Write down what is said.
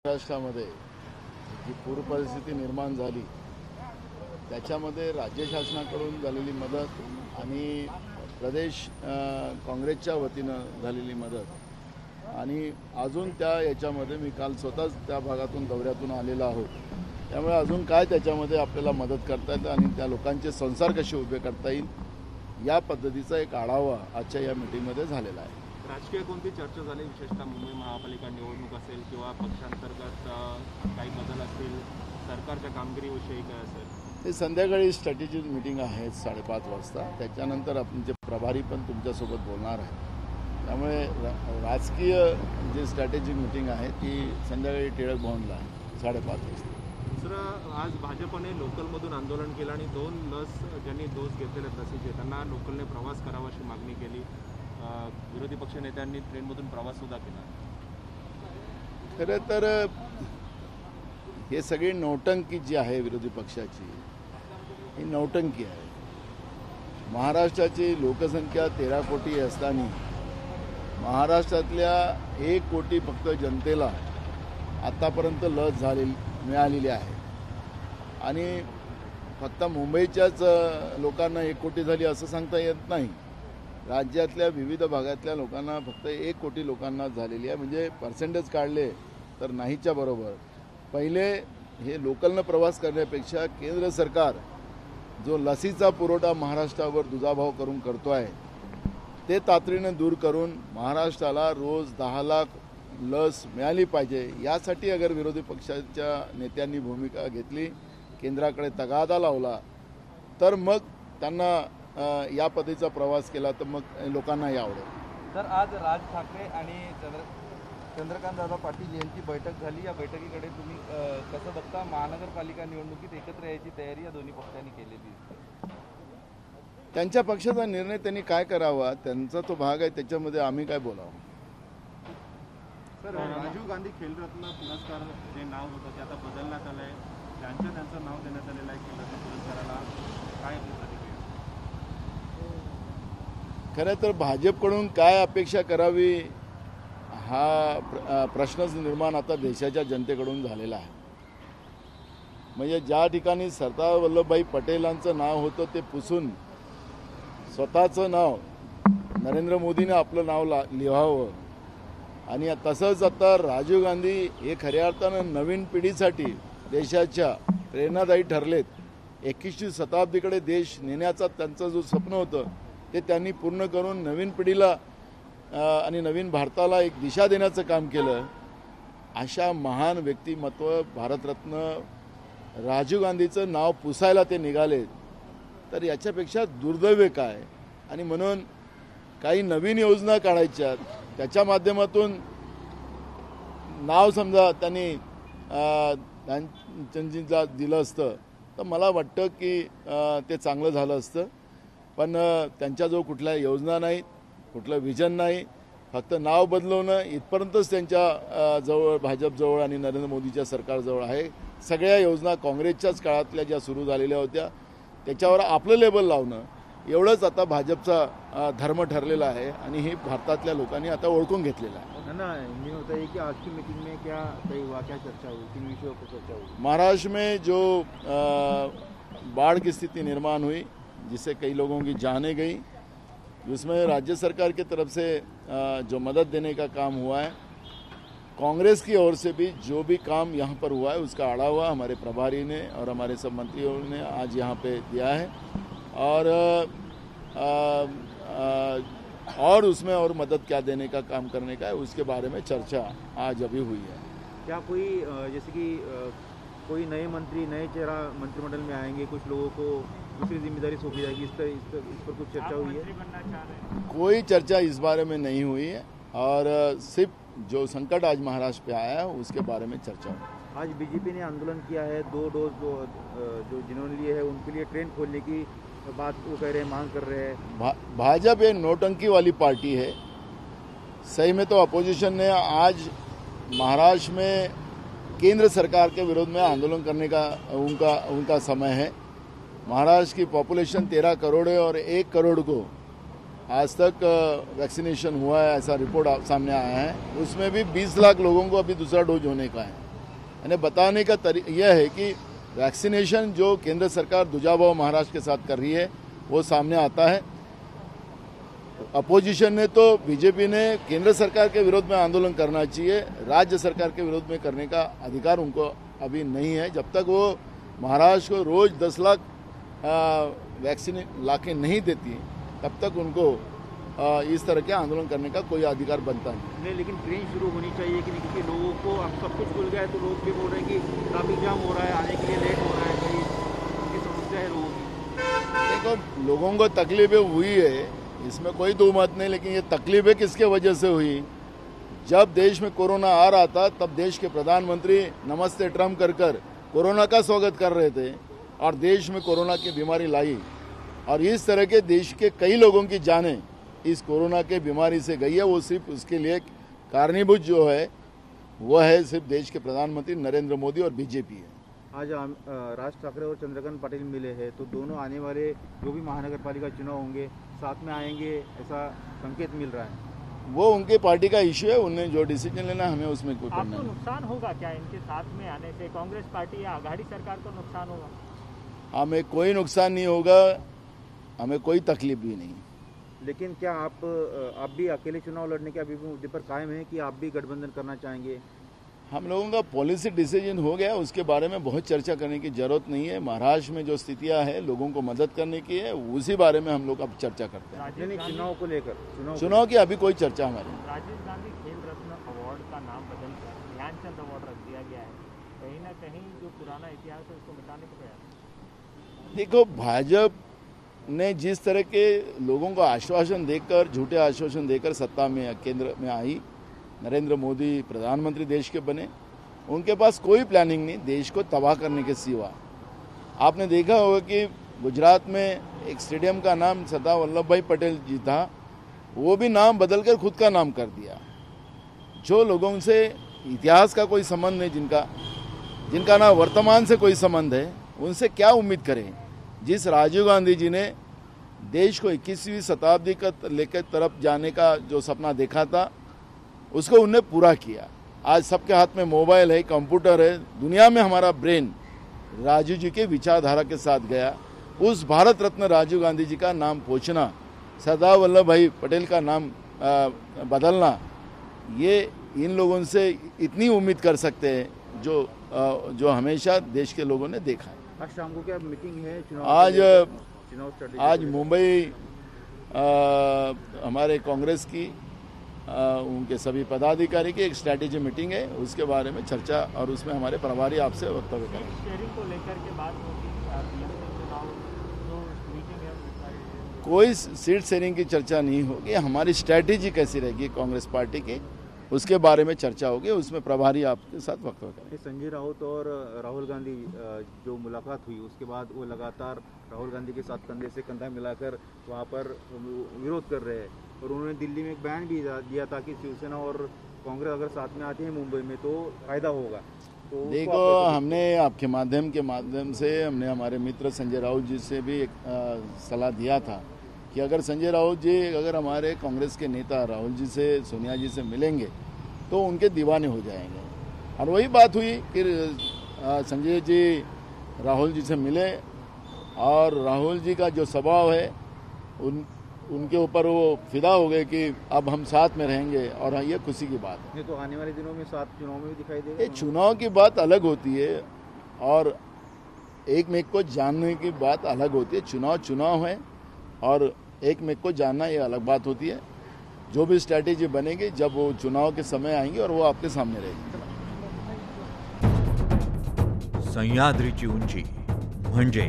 महाराष्ट्रामध्ये जी पूर परिस्थिती निर्माण झाली त्याच्यामध्ये राज्य शासनाकडून झालेली मदत आणि प्रदेश काँग्रेसच्या वतीनं झालेली मदत आणि अजून याच्यामध्ये मी काल स्वतःच त्या भागातून दौऱ्यातून आलेला आहोत. त्यामुळे अजून काय त्याच्यामध्ये आपल्याला मदत करता येईल आणि त्या लोकांचे संसार कसे उभे करता येईल या पद्धतीचा एक आढावा आजच्या या मीटिंगमध्ये झालेला आहे. राजकीय कोणती चर्चा झाली, विशेषतः मुंबई महापालिका निवडणूक असेल किंवा पक्षांतर्गत काही बदल असतील, सरकारच्या कामगिरीविषयी काय असेल? ते संध्याकाळी स्ट्रॅटेजिक मीटिंग आहे 5:30 वाजता. त्याच्यानंतर आमचे प्रभारी पण तुमच्यासोबत बोलणार आहे. त्यामुळे राजकीय जे स्ट्रॅटेजिक मीटिंग आहे ती संध्याकाळी टिळक भवनला आहे 5:30 वाजता. दुसरं, आज भाजपने लोकलमधून आंदोलन केलं आणि 2 लस ज्यांनी डोस घेतलेले लसीचे त्यांना लोकलने प्रवास करावा अशी मागणी केली. विरोधी पक्षनेत्यांनी ट्रेनमधून प्रवाससुद्धा केला. खरं तर हे सगळी नौटंकी जी आहे विरोधी पक्षाची ही नौटंकी आहे. महाराष्ट्राची लोकसंख्या 13 कोटी असताना महाराष्ट्रातल्या 1 कोटी फक्त जनतेला आत्तापर्यंत लस मिळालेली आहे आणि फक्त मुंबईच्याच लोकांना 1 कोटी झाली असं सांगता येत नाही. राज्यातल्या विविध भागातल्या लोकांना फक्त 1 कोटी लोकांना झालेली आहे. म्हणजे पर्सेंटेज काढले तर नाहीच्या बरोबर. पहिले हे लोकलनं प्रवास करण्यापेक्षा केंद्र सरकार जो लसीचा पुरवठा महाराष्ट्रावर दुजाभाव करून करतो आहे ते तातडीनं दूर करून महाराष्ट्राला रोज 10 लाख लस मिळाली पाहिजे. यासाठी अगर विरोधी पक्षाच्या नेत्यांनी भूमिका घेतली, केंद्राकडे तगादा लावला, तर मग त्यांना या पद्धतीचा प्रवास केला तर मग लोकांनाही आवडेल. तर आज राज ठाकरे आणि चंद्रकांतदादा पाटील यांची बैठक झाली. या बैठकीकडे तुम्ही कसं बघता? महानगरपालिका निवडणुकीत एकत्र यायची तयारी या दोन्ही पक्षांनी केलेली. त्यांच्या पक्षाचा निर्णय त्यांनी काय करावा त्यांचा तो भाग आहे, त्याच्यामध्ये आम्ही काय बोलावं. सर, राजीव गांधी खेलरत्न पुरस्कार जे नाव होतं ते आता बदलण्यात आलं आहे. त्यांचं नाव देण्यात आलेलं आहे खेलरत्न पुरस्काराला. काय आपली प्रतिक्रिया? खरं तर भाजपकडून काय अपेक्षा करावी हा प्रश्नच निर्माण आता देशाच्या जनतेकडून झालेला आहे. म्हणजे ज्या ठिकाणी सरदार वल्लभभाई पटेलांचं नाव होतं ते पुसून स्वतःचं नाव नरेंद्र मोदीने आपलं नाव लिहावं आणि तसंच आता राजीव गांधी हे खऱ्या अर्थानं नवीन पिढीसाठी देशाच्या प्रेरणादायी ठरलेत. 21वी शताब्दीकडे देश नेण्याचा त्यांचं जो स्वप्न होतं ते त्यांनी पूर्ण करून नवीन पिढीला आणि नवीन भारताला एक दिशा देण्याचं काम केलं. अशा महान व्यक्तिमत्व भारतरत्न राजीव गांधीचं नाव पुसायला ते निघाले तर याच्यापेक्षा दुर्दैव काय. आणि म्हणून काही नवीन योजना काढायच्या, त्याच्या माध्यमातून नाव समजा त्यांनी ध्यानचंदजींना दिलं असतं तर मला वाटतं की ते चांगलं झालं असतं. पण त्यांच्याजवळ कुठल्या योजना नाहीत, कुठलं विजन नाही, फक्त नाव बदलवणं इथपर्यंतच त्यांच्या जवळ भाजपजवळ आणि नरेंद्र मोदीच्या सरकारजवळ आहे. सगळ्या योजना काँग्रेसच्याच काळातल्या ज्या सुरू झालेल्या होत्या त्याच्यावर आपलं लेबल लावणं एवढंच आता भाजपचा धर्म ठरलेला आहे आणि हे भारतातल्या लोकांनी आता ओळखून घेतलेलं आहे. ना ये होता है कि आज की मीटिंग में क्या कई वाकया चर्चा हुई, किन विषयों पर चर्चा हुई? महाराष्ट्र में जो बाढ़ की स्थिति निर्माण हुई जिससे कई लोगों की जानें गई, उसमें राज्य सरकार की तरफ से जो मदद देने का काम हुआ है, कांग्रेस की ओर से भी जो भी काम यहाँ पर हुआ है उसका आढ़ावा हमारे प्रभारी ने और हमारे सब मंत्रियों ने आज यहाँ पे दिया है और उसमें और मदद क्या देने का काम करने का है उसके बारे में चर्चा आज अभी हुई है. क्या कोई जैसे कि कोई नए मंत्री, नए चेहरा मंत्रिमंडल में आएंगे, कुछ लोगों को दूसरी जिम्मेदारी सौंपी जाएगी, इस पर कुछ चर्चा हुई है? कोई चर्चा इस बारे में नहीं हुई है और सिर्फ जो संकट आज महाराष्ट्र पे आया है उसके बारे में चर्चा हुई. आज बीजेपी ने आंदोलन किया है, 2 डोज जो जिन्होंने लिए है उनके लिए ट्रेन खोलने की बात वो कह रहे हैं, मांग कर रहे हैं. भाजपा एक नौटंकी वाली पार्टी है. सही में तो अपोजिशन ने आज महाराष्ट्र में केंद्र सरकार के विरोध में आंदोलन करने का उनका समय है. महाराष्ट्र की पॉपुलेशन 13 करोड़ है और 1 करोड़ को आज तक वैक्सीनेशन हुआ है, ऐसा रिपोर्ट सामने आया है. उसमें भी 20 लाख लोगों को अभी दूसरा डोज होने का है. यानी बताने का यह है कि वैक्सीनेशन जो केंद्र सरकार दुजाभाव महाराष्ट्र के साथ कर रही है वो सामने आता है। अपोजिशन ने तो बीजेपी ने केंद्र सरकार के विरोध में आंदोलन करना चाहिए, राज्य सरकार के विरोध में करने का अधिकार उनको अभी नहीं है। जब तक वो महाराष्ट्र को रोज 10 लाख वैक्सीन लाके नहीं देती तब तक उनको इस तरह के आंदोलन करने का कोई अधिकार बनता नहीं। लेकिन ट्रेन शुरू होनी चाहिए कि नहीं, क्योंकि लोगों को अब सब कुछ खुल गया है तो लोग भी बोल रहे हैं कि ट्रैफिक जाम हो रहा है, आने के लिए लेट हो रहा है, कई उनकी समस्या है लोगों की। देखो, लोगों को तकलीफें हुई है, इसमें कोई दो मत नहीं, लेकिन ये तकलीफें किसके वजह से हुई? जब देश में कोरोना आ रहा था तब देश के प्रधानमंत्री नमस्ते ट्रम्प कर कोरोना का स्वागत कर रहे थे और देश में कोरोना की बीमारी लाई, और इस तरह के देश के कई लोगों की जानें इस कोरोना के बीमारी से गई है। वो सिर्फ उसके लिए कारणीभूत जो है वो है सिर्फ देश के प्रधानमंत्री नरेंद्र मोदी और बीजेपी है। आज राज ठाकरे और चंद्रकांत पाटिल मिले हैं, तो दोनों आने वाले जो भी महानगर पालिका चुनाव होंगे साथ में आएंगे, ऐसा संकेत मिल रहा है। वो उनके पार्टी का इश्यू है, उन्हें जो डिसीजन लेना हमें उसमें कोई करना आपको नहीं। नुकसान होगा क्या इनके साथ में आने से? कांग्रेस पार्टी या आघाड़ी सरकार को नुकसान होगा? हमें कोई नुकसान नहीं होगा, हमें कोई तकलीफ भी नहीं। लेकिन क्या आप भी अकेले चुनाव लड़ने के अभी भी मुद्दे पर कायम है कि आप भी गठबंधन करना चाहेंगे? हम लोगों का पॉलिसी डिसीजन हो गया, उसके बारे में बहुत चर्चा करने की जरूरत नहीं है। महाराष्ट्र में जो स्थितियां हैं लोगों को मदद करने की है, उसी बारे में हम लोग अब चर्चा करते हैं। नहीं, चुनाव को लेकर चुनाव की अभी कोई चर्चा हमारी नहीं। राजीव गांधी खेल रत्न अवार्ड का नाम बदलकर ध्यानचंद अवार्ड रख दिया गया है, कहीं ना कहीं जो पुराना इतिहास है उसको मिटाने को प्रयास। देखो, भाजपा ने जिस तरह के लोगों को आश्वासन देकर, झूठे आश्वासन देकर सत्ता में केंद्र में आई, नरेंद्र मोदी प्रधानमंत्री देश के बने, उनके पास कोई प्लानिंग नहीं देश को तबाह करने के सिवा। आपने देखा होगा कि गुजरात में एक स्टेडियम का नाम सरदार वल्लभ भाई पटेल जी था, वो भी नाम बदलकर खुद का नाम कर दिया। जो लोगों से इतिहास का कोई संबंध नहीं, जिनका ना वर्तमान से कोई संबंध है, उनसे क्या उम्मीद करें? जिस राजीव गांधी जी ने देश को 21वीं शताब्दी का लेकर तरफ जाने का जो सपना देखा था उसको उन्हें पूरा किया। आज सबके हाथ में मोबाइल है, कंप्यूटर है, दुनिया में हमारा ब्रेन राजीव जी के विचारधारा के साथ गया। उस भारत रत्न राजीव गांधी जी का नाम पोंछना, सरदार वल्लभ भाई पटेल का नाम बदलना, ये इन लोगों से इतनी उम्मीद कर सकते हैं जो हमेशा देश के लोगों ने देखा है। आज शाम को क्या मीटिंग है? चुनाव आज मुंबई हमारे कांग्रेस की उनके सभी पदाधिकारी की एक स्ट्रैटेजी मीटिंग है, उसके बारे में चर्चा और उसमें हमारे प्रभारी आपसे वक्तव्य करेंगे। शेयरिंग को लेकर के बात होगी, चुनाव जो मीटिंग है कोई सीट शेयरिंग की चर्चा नहीं होगी, हमारी स्ट्रैटेजी कैसी रहेगी कांग्रेस पार्टी की उसके बारे में चर्चा होगी, उसमें प्रभारी आपके साथ वक्तव्य करेंगे। संजय राउत और राहुल गांधी जो मुलाकात हुई उसके बाद वो लगातार राहुल गांधी के साथ कंधे से कंधा मिलाकर वहाँ पर विरोध कर रहे हैं, और उन्होंने दिल्ली में एक बयान भी दिया था कि शिवसेना और कांग्रेस अगर साथ में आती है मुंबई में तो फायदा होगा। तो देखो, हमने आपके माध्यम से हमने हमारे मित्र संजय राउत जी से भी एक सलाह दिया था कि अगर संजय राउत जी अगर हमारे कांग्रेस के नेता राहुल जी से, सोनिया जी से मिलेंगे तो उनके दीवाने हो जाएंगे। और वही बात हुई कि संजय जी राहुल जी से मिले और राहुल जी का जो स्वभाव है उनके ऊपर वो फिदा हो गए कि अब हम साथ में रहेंगे, और ये खुशी की बात है। तो आने वाले दिनों में साथ चुनाव में भी दिखाई देगा। ये चुनाव की बात अलग होती है और एक मेक को जानने की बात अलग होती है। चुनाव है और एक मेक को जानना ये अलग बात होती है। जो भी स्ट्रैटेजी बनेगी जब वो चुनाव के समय आएंगी और वो आपके सामने रहेगी। सह्याद्रीची उंची म्हणजे